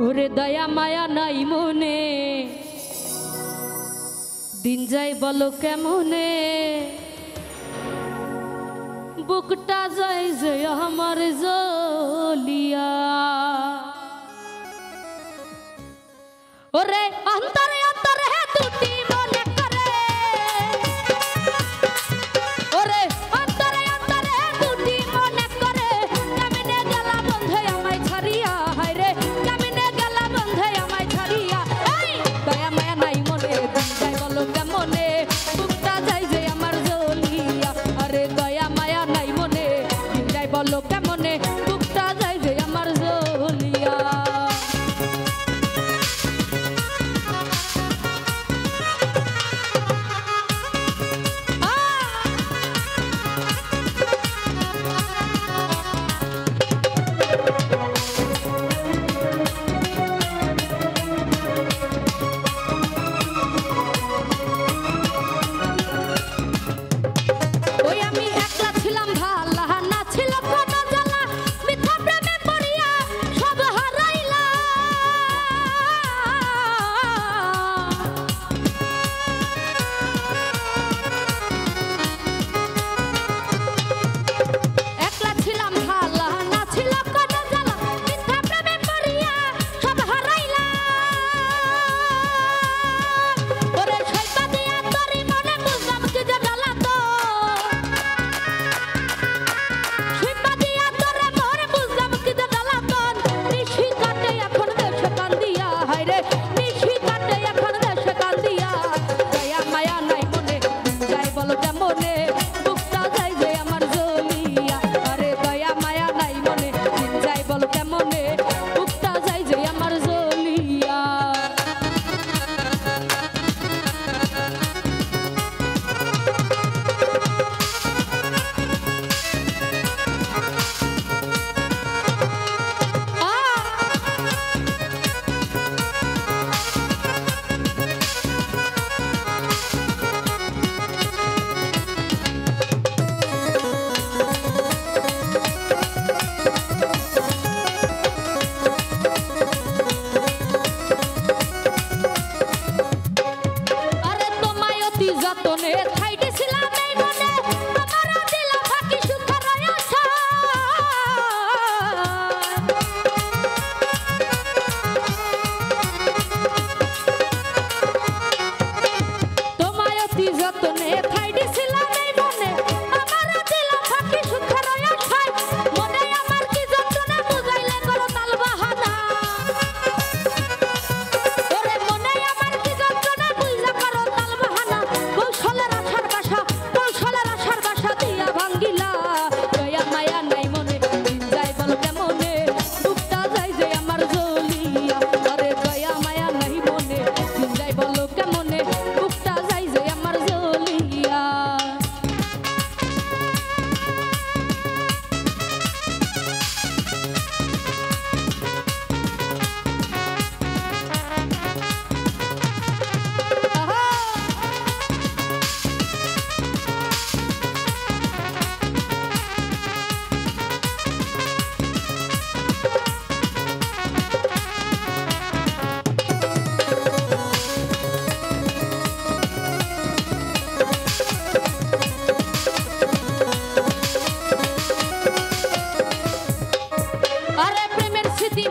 ওরে দয়া মায়া নাই মনে দিন যাই বলো কেমনে বুকটা যায় যে আমার জ্বলিয়া ওরে অন্তরে অন্তরে দুটি মনে করে ওরে অন্তরে অন্তরে দুটি মনে করে কেমনে গেলা বন্ধে আমায় ছাড়িয়া হায় রে কেমনে গেলা বন্ধে আমায় ছাড়িয়া এই দয়া মায়া নাই মনে দিন যায় বলো কেমনে বুকটা যায় যে আমার জ্বলিয়া আরে দয়া মায়া নাই মনে দিন যায় বলো কেমনে বুকটা যায় যে আমার জ্বলিয়া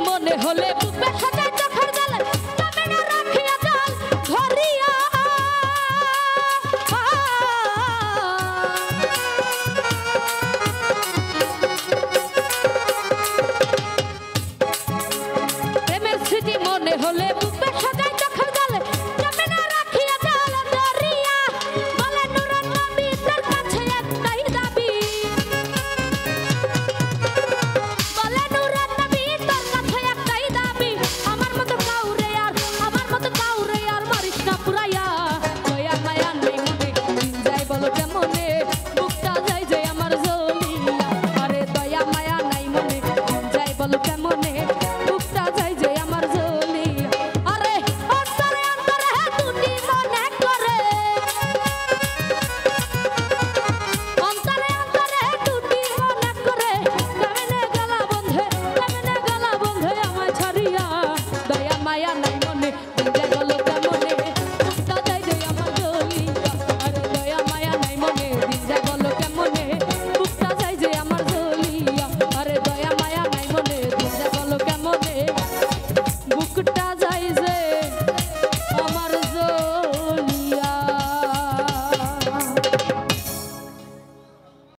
মনে হলে বুকে সাজা